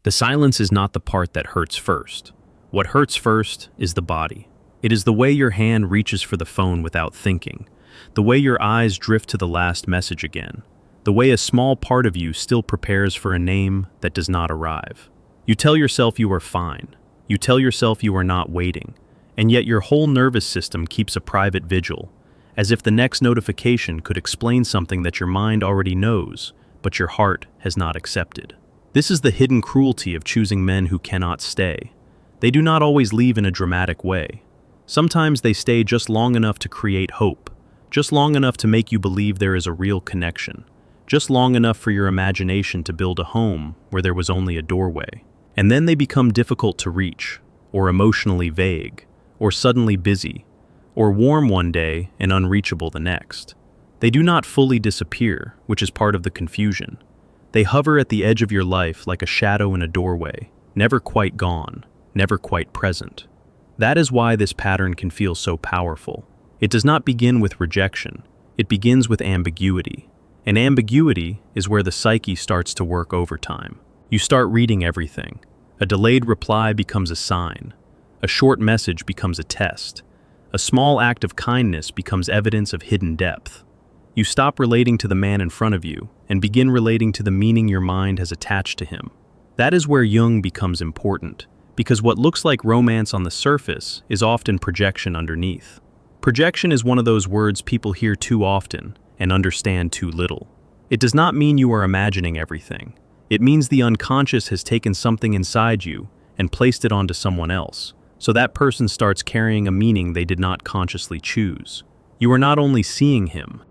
The silence is not the part that hurts first. What hurts first is the body. It is the way your hand reaches for the phone without thinking, the way your eyes drift to the last message again, the way a small part of you still prepares for a name that does not arrive. You tell yourself you are fine. You tell yourself you are not waiting, and yet your whole nervous system keeps a private vigil, as if the next notification could explain something that your mind already knows, but your heart has not accepted. This is the hidden cruelty of choosing men who cannot stay. They do not always leave in a dramatic way. Sometimes they stay just long enough to create hope, just long enough to make you believe there is a real connection, just long enough for your imagination to build a home where there was only a doorway. And then they become difficult to reach, or emotionally vague, or suddenly busy, or warm one day and unreachable the next. They do not fully disappear, which is part of the confusion. They hover at the edge of your life like a shadow in a doorway, never quite gone, never quite present. That is why this pattern can feel so powerful. It does not begin with rejection. It begins with ambiguity. And ambiguity is where the psyche starts to work overtime. You start reading everything. A delayed reply becomes a sign. A short message becomes a test. A small act of kindness becomes evidence of hidden depth. You stop relating to the man in front of you and begin relating to the meaning your mind has attached to him. That is where Jung becomes important, because what looks like romance on the surface is often projection underneath. Projection is one of those words people hear too often and understand too little. It does not mean you are imagining everything. It means the unconscious has taken something inside you and placed it onto someone else, so that person starts carrying a meaning they did not consciously choose. You are not only seeing him,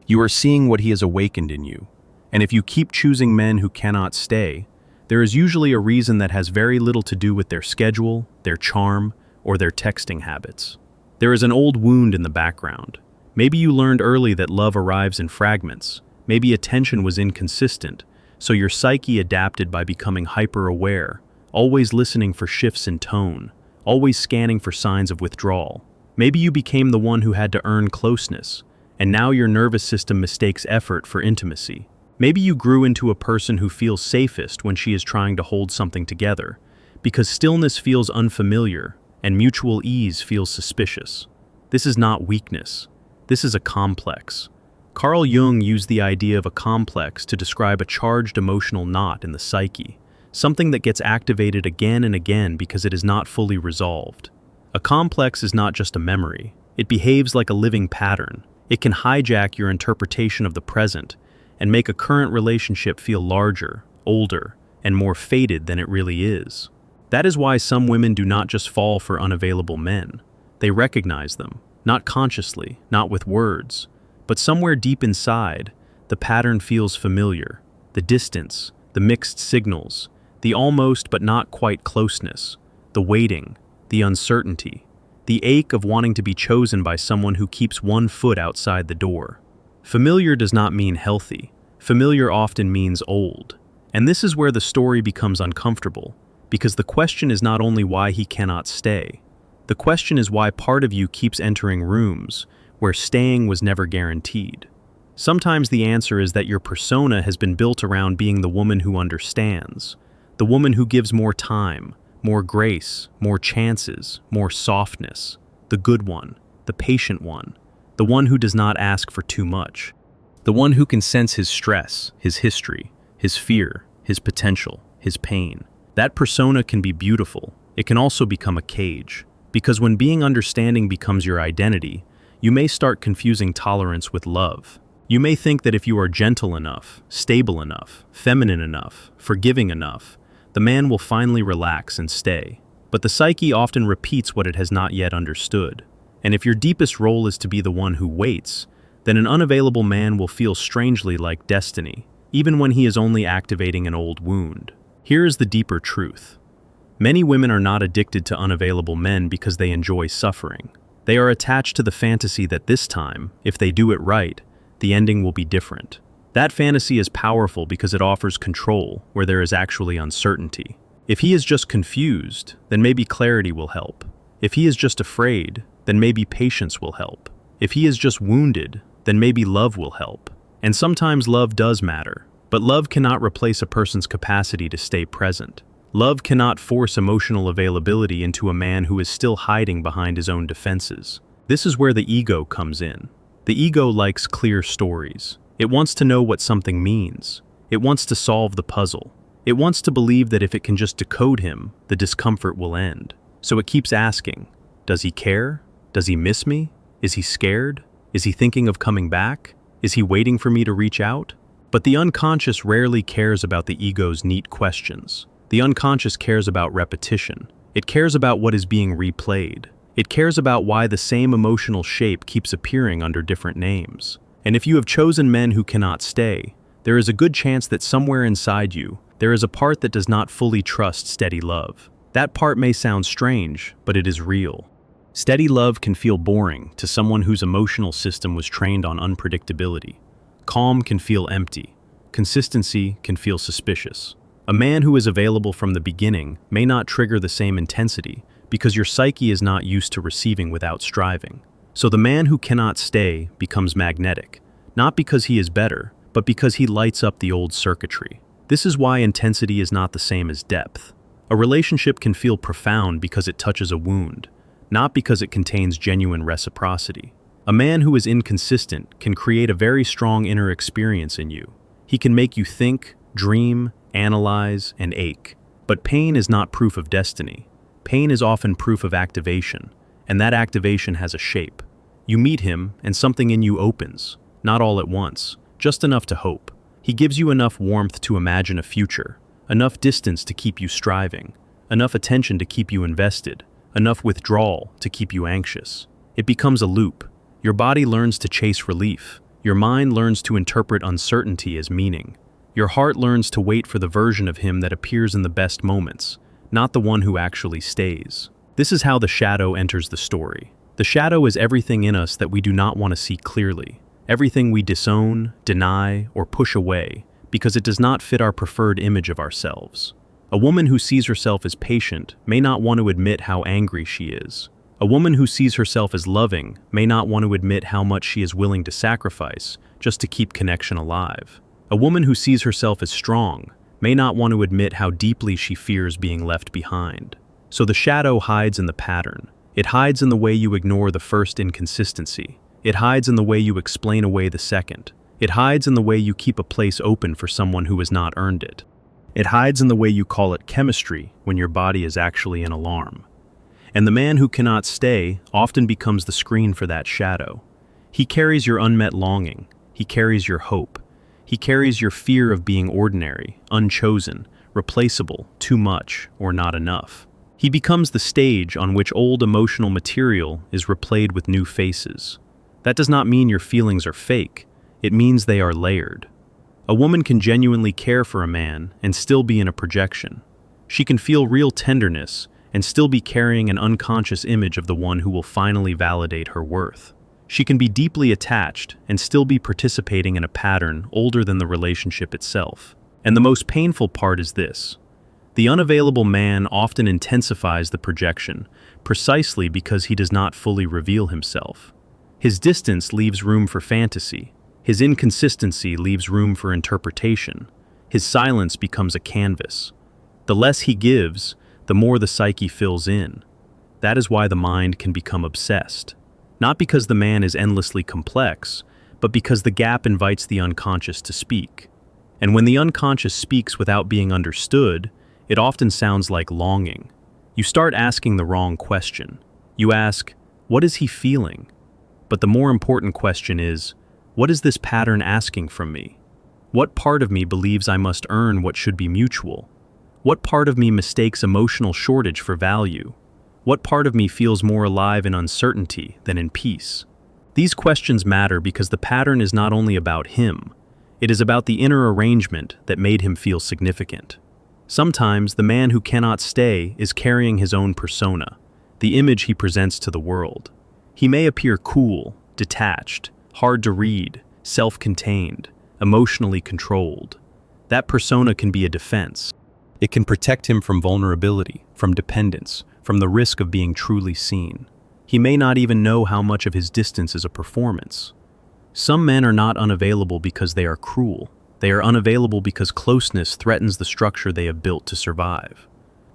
you are seeing what he has awakened in you. And if you keep choosing men who cannot stay, there is usually a reason that has very little to do with their schedule, their charm, or their texting habits. There is an old wound in the background. Maybe you learned early that love arrives in fragments. Maybe attention was inconsistent, so your psyche adapted by becoming hyper-aware, always listening for shifts in tone, always scanning for signs of withdrawal. Maybe you became the one who had to earn closeness, and now your nervous system mistakes effort for intimacy. Maybe you grew into a person who feels safest when she is trying to hold something together, because stillness feels unfamiliar and mutual ease feels suspicious. This is not weakness. This is a complex. Carl Jung used the idea of a complex to describe a charged emotional knot in the psyche, something that gets activated again and again because it is not fully resolved. A complex is not just a memory. It behaves like a living pattern. It can hijack your interpretation of the present and make a current relationship feel larger, older, and more faded than it really is. That is why some women do not just fall for unavailable men. They recognize them, not consciously, not with words, but somewhere deep inside, the pattern feels familiar. The distance, the mixed signals, the almost but not quite closeness, the waiting, the uncertainty, the ache of wanting to be chosen by someone who keeps one foot outside the door. Familiar does not mean healthy. Familiar often means old. And this is where the story becomes uncomfortable, because the question is not only why he cannot stay. The question is why part of you keeps entering rooms where staying was never guaranteed. Sometimes the answer is that your persona has been built around being the woman who understands, the woman who gives more time, more grace, more chances, more softness, the good one, the patient one, the one who does not ask for too much, the one who can sense his stress, his history, his fear, his potential, his pain. That persona can be beautiful. It can also become a cage, because when being understanding becomes your identity, you may start confusing tolerance with love. You may think that if you are gentle enough, stable enough, feminine enough, forgiving enough, the man will finally relax and stay. But the psyche often repeats what it has not yet understood. And if your deepest role is to be the one who waits, then an unavailable man will feel strangely like destiny, even when he is only activating an old wound. Here is the deeper truth. Many women are not addicted to unavailable men because they enjoy suffering. They are attached to the fantasy that this time, if they do it right, the ending will be different. That fantasy is powerful because it offers control where there is actually uncertainty. If he is just confused, then maybe clarity will help. If he is just afraid, then maybe patience will help. If he is just wounded, then maybe love will help. And sometimes love does matter, but love cannot replace a person's capacity to stay present. Love cannot force emotional availability into a man who is still hiding behind his own defenses. This is where the ego comes in. The ego likes clear stories. It wants to know what something means. It wants to solve the puzzle. It wants to believe that if it can just decode him, the discomfort will end. So it keeps asking, does he care? Does he miss me? Is he scared? Is he thinking of coming back? Is he waiting for me to reach out? But the unconscious rarely cares about the ego's neat questions. The unconscious cares about repetition. It cares about what is being replayed. It cares about why the same emotional shape keeps appearing under different names. And if you have chosen men who cannot stay, there is a good chance that somewhere inside you, there is a part that does not fully trust steady love. That part may sound strange, but it is real. Steady love can feel boring to someone whose emotional system was trained on unpredictability. Calm can feel empty. Consistency can feel suspicious. A man who is available from the beginning may not trigger the same intensity because your psyche is not used to receiving without striving. So the man who cannot stay becomes magnetic, not because he is better, but because he lights up the old circuitry. This is why intensity is not the same as depth. A relationship can feel profound because it touches a wound, not because it contains genuine reciprocity. A man who is inconsistent can create a very strong inner experience in you. He can make you think, dream, analyze, and ache. But pain is not proof of destiny. Pain is often proof of activation, and that activation has a shape. You meet him, and something in you opens, not all at once, just enough to hope. He gives you enough warmth to imagine a future, enough distance to keep you striving, enough attention to keep you invested, enough withdrawal to keep you anxious. It becomes a loop. Your body learns to chase relief. Your mind learns to interpret uncertainty as meaning. Your heart learns to wait for the version of him that appears in the best moments, not the one who actually stays. This is how the shadow enters the story. The shadow is everything in us that we do not want to see clearly, everything we disown, deny, or push away, because it does not fit our preferred image of ourselves. A woman who sees herself as patient may not want to admit how angry she is. A woman who sees herself as loving may not want to admit how much she is willing to sacrifice just to keep connection alive. A woman who sees herself as strong may not want to admit how deeply she fears being left behind. So the shadow hides in the pattern. It hides in the way you ignore the first inconsistency. It hides in the way you explain away the second. It hides in the way you keep a place open for someone who has not earned it. It hides in the way you call it chemistry when your body is actually an alarm. And the man who cannot stay often becomes the screen for that shadow. He carries your unmet longing. He carries your hope. He carries your fear of being ordinary, unchosen, replaceable, too much, or not enough. He becomes the stage on which old emotional material is replayed with new faces. That does not mean your feelings are fake. It means they are layered. A woman can genuinely care for a man and still be in a projection. She can feel real tenderness and still be carrying an unconscious image of the one who will finally validate her worth. She can be deeply attached and still be participating in a pattern older than the relationship itself. And the most painful part is this. The unavailable man often intensifies the projection, precisely because he does not fully reveal himself. His distance leaves room for fantasy. His inconsistency leaves room for interpretation. His silence becomes a canvas. The less he gives, the more the psyche fills in. That is why the mind can become obsessed. Not because the man is endlessly complex, but because the gap invites the unconscious to speak. And when the unconscious speaks without being understood, it often sounds like longing. You start asking the wrong question. You ask, what is he feeling? But the more important question is, what is this pattern asking from me? What part of me believes I must earn what should be mutual? What part of me mistakes emotional shortage for value? What part of me feels more alive in uncertainty than in peace? These questions matter because the pattern is not only about him, it is about the inner arrangement that made him feel significant. Sometimes the man who cannot stay is carrying his own persona, the image he presents to the world. He may appear cool, detached, hard to read, self-contained, emotionally controlled. That persona can be a defense. It can protect him from vulnerability, from dependence, from the risk of being truly seen. He may not even know how much of his distance is a performance. Some men are not unavailable because they are cruel. They are unavailable because closeness threatens the structure they have built to survive.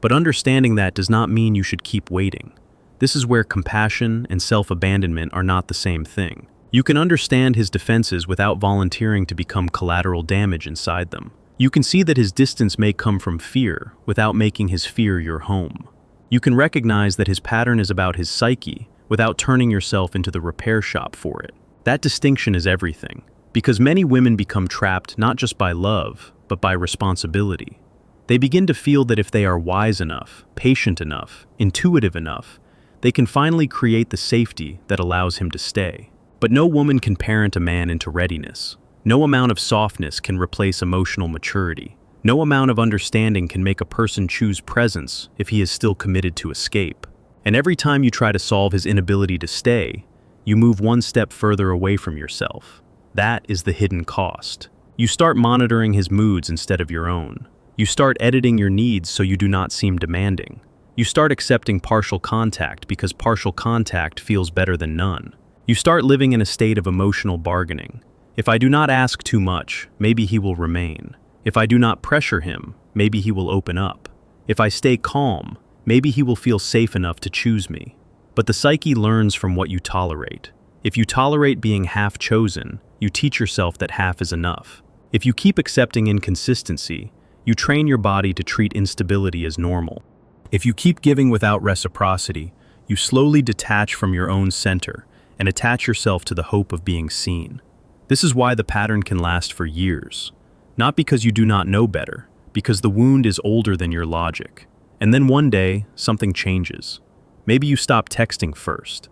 But understanding that does not mean you should keep waiting. This is where compassion and self-abandonment are not the same thing. You can understand his defenses without volunteering to become collateral damage inside them. You can see that his distance may come from fear without making his fear your home. You can recognize that his pattern is about his psyche without turning yourself into the repair shop for it. That distinction is everything, because many women become trapped not just by love, but by responsibility. They begin to feel that if they are wise enough, patient enough, intuitive enough, they can finally create the safety that allows him to stay. But no woman can parent a man into readiness. No amount of softness can replace emotional maturity. No amount of understanding can make a person choose presence if he is still committed to escape. And every time you try to solve his inability to stay, you move one step further away from yourself. That is the hidden cost. You start monitoring his moods instead of your own. You start editing your needs so you do not seem demanding. You start accepting partial contact because partial contact feels better than none. You start living in a state of emotional bargaining. If I do not ask too much, maybe he will remain. If I do not pressure him, maybe he will open up. If I stay calm, maybe he will feel safe enough to choose me. But the psyche learns from what you tolerate. If you tolerate being half chosen, you teach yourself that half is enough. If you keep accepting inconsistency, you train your body to treat instability as normal. If you keep giving without reciprocity, you slowly detach from your own center and attach yourself to the hope of being seen. This is why the pattern can last for years. Not because you do not know better, because the wound is older than your logic. And then one day, something changes. Maybe you stop texting first.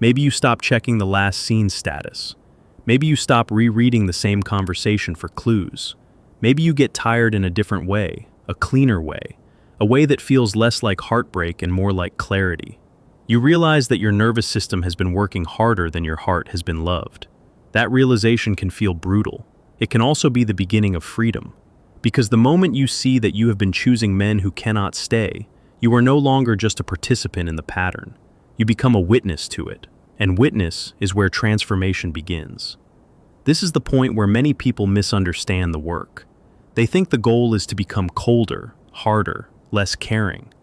Maybe you stop checking the last scene status. Maybe you stop rereading the same conversation for clues. Maybe you get tired in a different way, a cleaner way, a way that feels less like heartbreak and more like clarity. You realize that your nervous system has been working harder than your heart has been loved. That realization can feel brutal. It can also be the beginning of freedom. Because the moment you see that you have been choosing men who cannot stay, you are no longer just a participant in the pattern. You become a witness to it. And witness is where transformation begins. This is the point where many people misunderstand the work. They think the goal is to become colder, harder, less caring.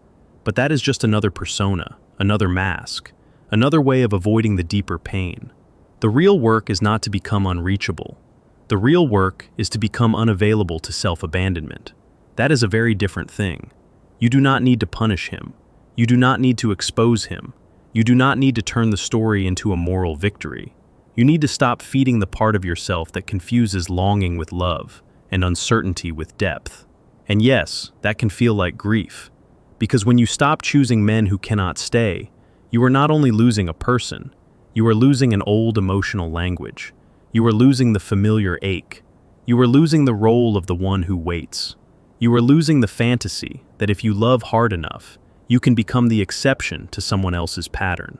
But that is just another persona, another mask, another way of avoiding the deeper pain. The real work is not to become unreachable. The real work is to become unavailable to self-abandonment. That is a very different thing. You do not need to punish him. You do not need to expose him. You do not need to turn the story into a moral victory. You need to stop feeding the part of yourself that confuses longing with love and uncertainty with depth. And yes, that can feel like grief. Because when you stop choosing men who cannot stay, you are not only losing a person, you are losing an old emotional language. You are losing the familiar ache. You are losing the role of the one who waits. You are losing the fantasy that if you love hard enough, you can become the exception to someone else's pattern.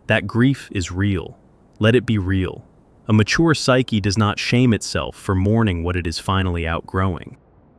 That grief is real. Let it be real. A mature psyche does not shame itself for mourning what it is finally outgrowing.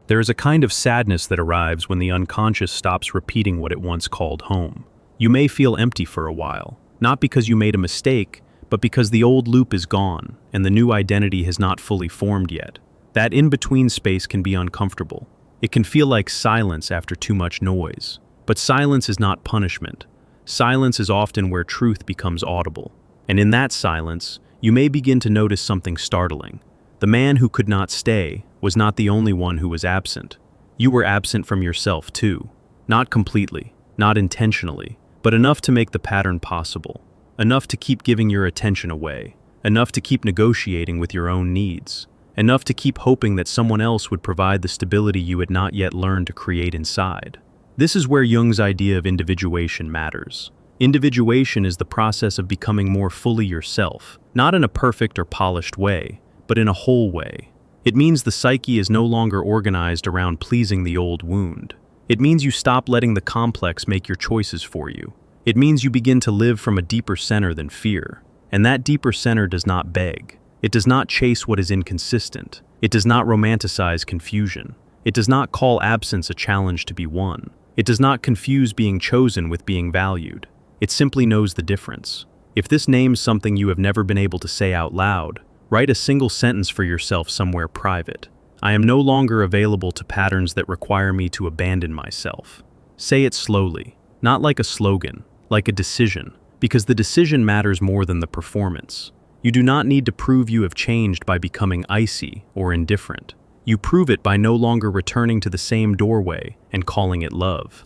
There is a kind of sadness that arrives when the unconscious stops repeating what it once called home. You may feel empty for a while, not because you made a mistake, but because the old loop is gone and the new identity has not fully formed yet. That in-between space can be uncomfortable. It can feel like silence after too much noise. But silence is not punishment. Silence is often where truth becomes audible. And in that silence, you may begin to notice something startling. The man who could not stay was not the only one who was absent. You were absent from yourself too. Not completely, not intentionally, but enough to make the pattern possible. Enough to keep giving your attention away. Enough to keep negotiating with your own needs. Enough to keep hoping that someone else would provide the stability you had not yet learned to create inside. This is where Jung's idea of individuation matters. Individuation is the process of becoming more fully yourself, not in a perfect or polished way, but in a whole way. It means the psyche is no longer organized around pleasing the old wound. It means you stop letting the complex make your choices for you. It means you begin to live from a deeper center than fear. And that deeper center does not beg. It does not chase what is inconsistent. It does not romanticize confusion. It does not call absence a challenge to be won. It does not confuse being chosen with being valued. It simply knows the difference. If this names something you have never been able to say out loud, write a single sentence for yourself somewhere private. I am no longer available to patterns that require me to abandon myself. Say it slowly, not like a slogan, like a decision, because the decision matters more than the performance. You do not need to prove you have changed by becoming icy or indifferent. You prove it by no longer returning to the same doorway and calling it love.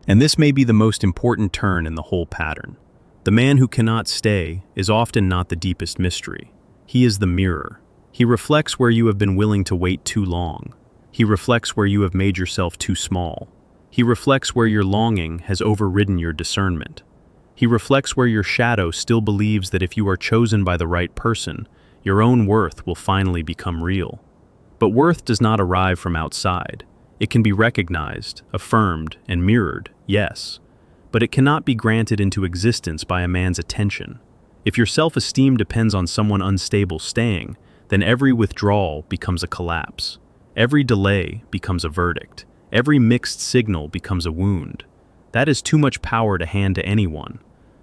And this may be the most important turn in the whole pattern. The man who cannot stay is often not the deepest mystery. He is the mirror. He reflects where you have been willing to wait too long. He reflects where you have made yourself too small. He reflects where your longing has overridden your discernment. He reflects where your shadow still believes that if you are chosen by the right person, your own worth will finally become real. But worth does not arrive from outside. It can be recognized, affirmed, and mirrored, yes, but it cannot be granted into existence by a man's attention. If your self-esteem depends on someone unstable staying, then every withdrawal becomes a collapse. Every delay becomes a verdict. Every mixed signal becomes a wound. That is too much power to hand to anyone.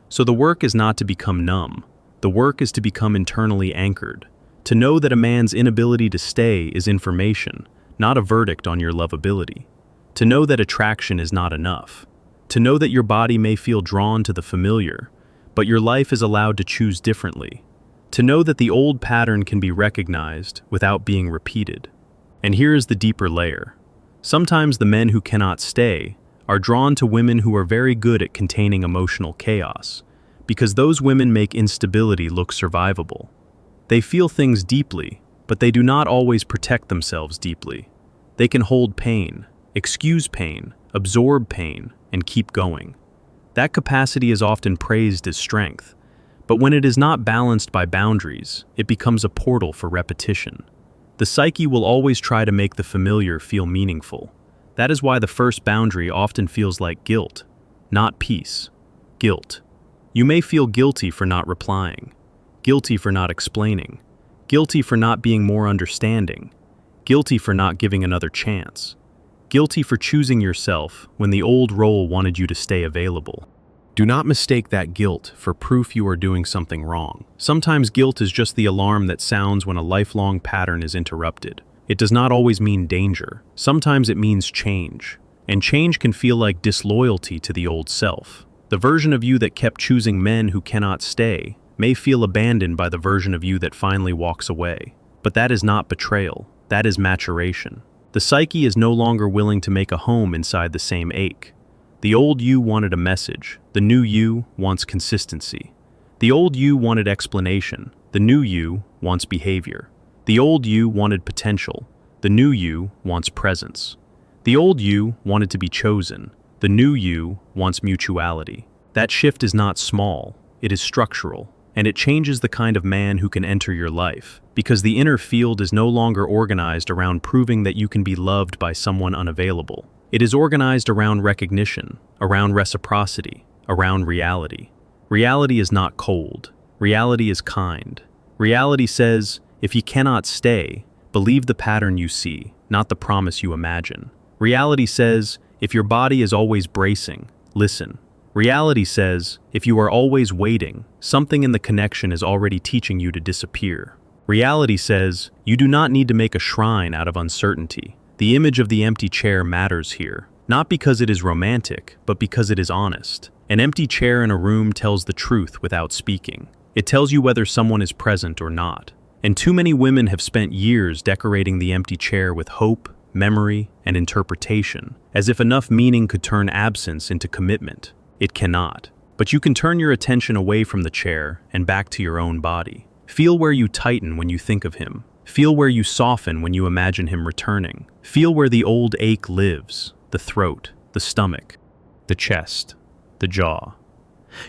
So the work is not to become numb. The work is to become internally anchored. To know that a man's inability to stay is information, not a verdict on your lovability. To know that attraction is not enough. To know that your body may feel drawn to the familiar, but your life is allowed to choose differently. To know that the old pattern can be recognized without being repeated. And here is the deeper layer. Sometimes the men who cannot stay are drawn to women who are very good at containing emotional chaos, because those women make instability look survivable. They feel things deeply, but they do not always protect themselves deeply. They can hold pain, excuse pain, absorb pain, and keep going. That capacity is often praised as strength, but when it is not balanced by boundaries, it becomes a portal for repetition. The psyche will always try to make the familiar feel meaningful. That is why the first boundary often feels like guilt, not peace. Guilt. You may feel guilty for not replying, guilty for not explaining, guilty for not being more understanding, guilty for not giving another chance, guilty for choosing yourself when the old role wanted you to stay available. Do not mistake that guilt for proof you are doing something wrong. Sometimes guilt is just the alarm that sounds when a lifelong pattern is interrupted. It does not always mean danger. Sometimes it means change. And change can feel like disloyalty to the old self. The version of you that kept choosing men who cannot stay may feel abandoned by the version of you that finally walks away. But that is not betrayal. That is maturation. The psyche is no longer willing to make a home inside the same ache. The old you wanted a message. The new you wants consistency. The old you wanted explanation. The new you wants behavior. The old you wanted potential. The new you wants presence. The old you wanted to be chosen. The new you wants mutuality. That shift is not small, it is structural, and it changes the kind of man who can enter your life, because the inner field is no longer organized around proving that you can be loved by someone unavailable. It is organized around recognition, around reciprocity, around reality. Reality is not cold. Reality is kind. Reality says, if you cannot stay, believe the pattern you see, not the promise you imagine. Reality says, if your body is always bracing, listen. Reality says, if you are always waiting, something in the connection is already teaching you to disappear. Reality says, you do not need to make a shrine out of uncertainty. The image of the empty chair matters here, not because it is romantic, but because it is honest. An empty chair in a room tells the truth without speaking. It tells you whether someone is present or not. And too many women have spent years decorating the empty chair with hope, memory, and interpretation, as if enough meaning could turn absence into commitment. It cannot. But you can turn your attention away from the chair and back to your own body. Feel where you tighten when you think of him. Feel where you soften when you imagine him returning. Feel where the old ache lives, the throat, the stomach, the chest, the jaw.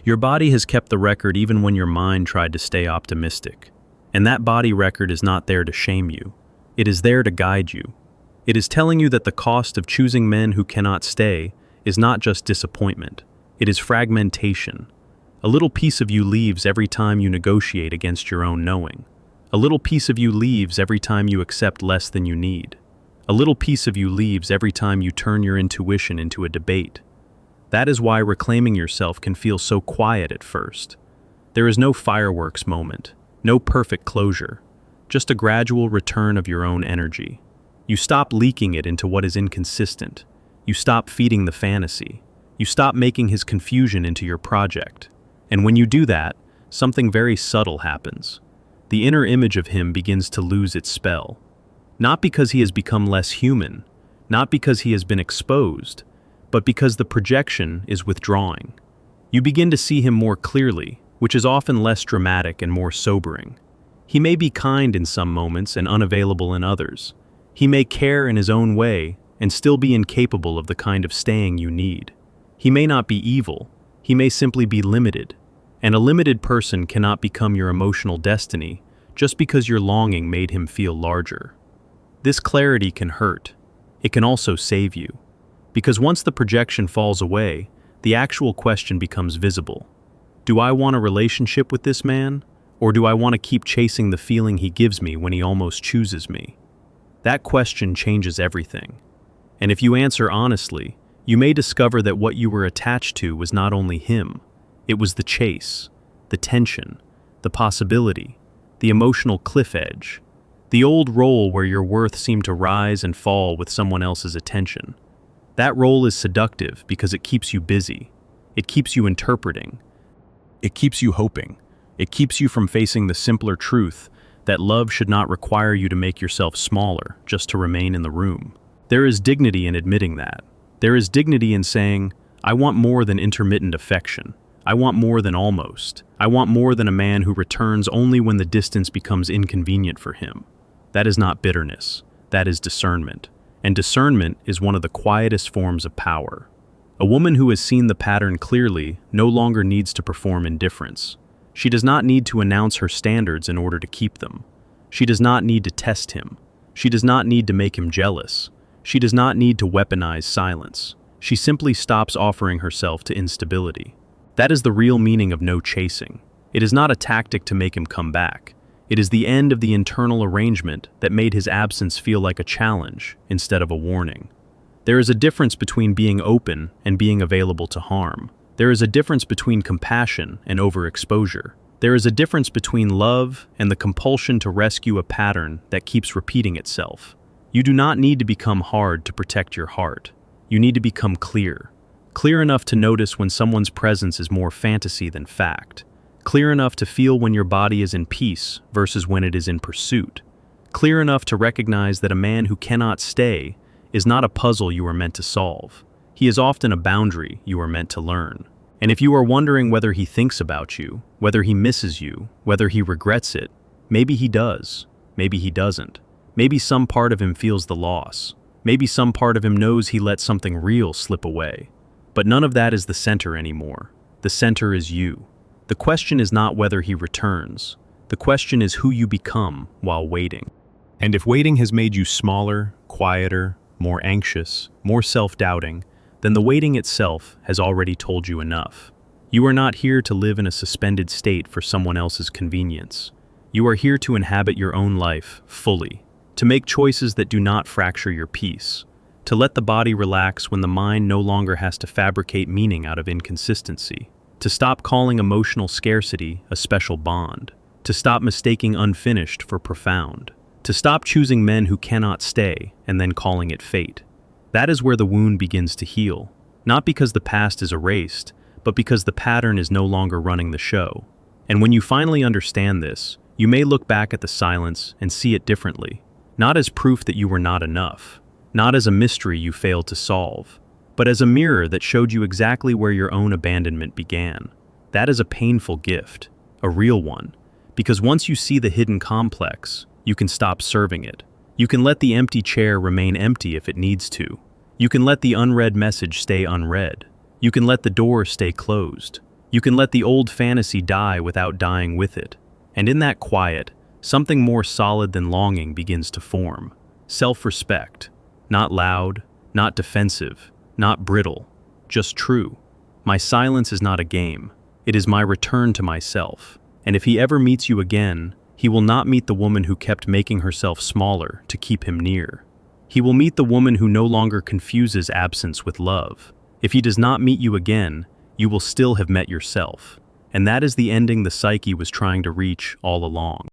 Your body has kept the record even when your mind tried to stay optimistic. And that body record is not there to shame you. It is there to guide you. It is telling you that the cost of choosing men who cannot stay is not just disappointment. It is fragmentation. A little piece of you leaves every time you negotiate against your own knowing. A little piece of you leaves every time you accept less than you need. A little piece of you leaves every time you turn your intuition into a debate. That is why reclaiming yourself can feel so quiet at first. There is no fireworks moment, no perfect closure, just a gradual return of your own energy. You stop leaking it into what is inconsistent. You stop feeding the fantasy. You stop making his confusion into your project. And when you do that, something very subtle happens. The inner image of him begins to lose its spell. Not because he has become less human, not because he has been exposed, but because the projection is withdrawing. You begin to see him more clearly, which is often less dramatic and more sobering. He may be kind in some moments and unavailable in others. He may care in his own way and still be incapable of the kind of staying you need. He may not be evil, he may simply be limited. And a limited person cannot become your emotional destiny just because your longing made him feel larger. This clarity can hurt. It can also save you. Because once the projection falls away, the actual question becomes visible. Do I want a relationship with this man? Or do I want to keep chasing the feeling he gives me when he almost chooses me? That question changes everything. And if you answer honestly, you may discover that what you were attached to was not only him, it was the chase, the tension, the possibility, the emotional cliff edge, the old role where your worth seemed to rise and fall with someone else's attention. That role is seductive because it keeps you busy. It keeps you interpreting. It keeps you hoping. It keeps you from facing the simpler truth that love should not require you to make yourself smaller just to remain in the room. There is dignity in admitting that. There is dignity in saying, I want more than intermittent affection. I want more than almost. I want more than a man who returns only when the distance becomes inconvenient for him. That is not bitterness. That is discernment. And discernment is one of the quietest forms of power. A woman who has seen the pattern clearly no longer needs to perform indifference. She does not need to announce her standards in order to keep them. She does not need to test him. She does not need to make him jealous. She does not need to weaponize silence. She simply stops offering herself to instability. That is the real meaning of no chasing. It is not a tactic to make him come back. It is the end of the internal arrangement that made his absence feel like a challenge instead of a warning. There is a difference between being open and being available to harm. There is a difference between compassion and overexposure. There is a difference between love and the compulsion to rescue a pattern that keeps repeating itself. You do not need to become hard to protect your heart. You need to become clear. Clear enough to notice when someone's presence is more fantasy than fact. Clear enough to feel when your body is in peace versus when it is in pursuit. Clear enough to recognize that a man who cannot stay is not a puzzle you are meant to solve. He is often a boundary you are meant to learn. And if you are wondering whether he thinks about you, whether he misses you, whether he regrets it, maybe he does, maybe he doesn't. Maybe some part of him feels the loss. Maybe some part of him knows he let something real slip away. But none of that is the center anymore. The center is you. The question is not whether he returns. The question is who you become while waiting. And if waiting has made you smaller, quieter, more anxious, more self-doubting, then the waiting itself has already told you enough. You are not here to live in a suspended state for someone else's convenience. You are here to inhabit your own life fully, to make choices that do not fracture your peace, to let the body relax when the mind no longer has to fabricate meaning out of inconsistency, to stop calling emotional scarcity a special bond, to stop mistaking unfinished for profound, to stop choosing men who cannot stay and then calling it fate. That is where the wound begins to heal, not because the past is erased, but because the pattern is no longer running the show. And when you finally understand this, you may look back at the silence and see it differently. Not as proof that you were not enough, not as a mystery you failed to solve, but as a mirror that showed you exactly where your own abandonment began. That is a painful gift, a real one, because once you see the hidden complex, you can stop serving it. You can let the empty chair remain empty if it needs to. You can let the unread message stay unread. You can let the door stay closed. You can let the old fantasy die without dying with it. And in that quiet, something more solid than longing begins to form. Self-respect. Not loud, not defensive, not brittle, just true. My silence is not a game. It is my return to myself. And if he ever meets you again, he will not meet the woman who kept making herself smaller to keep him near. He will meet the woman who no longer confuses absence with love. If he does not meet you again, you will still have met yourself. And that is the ending the psyche was trying to reach all along.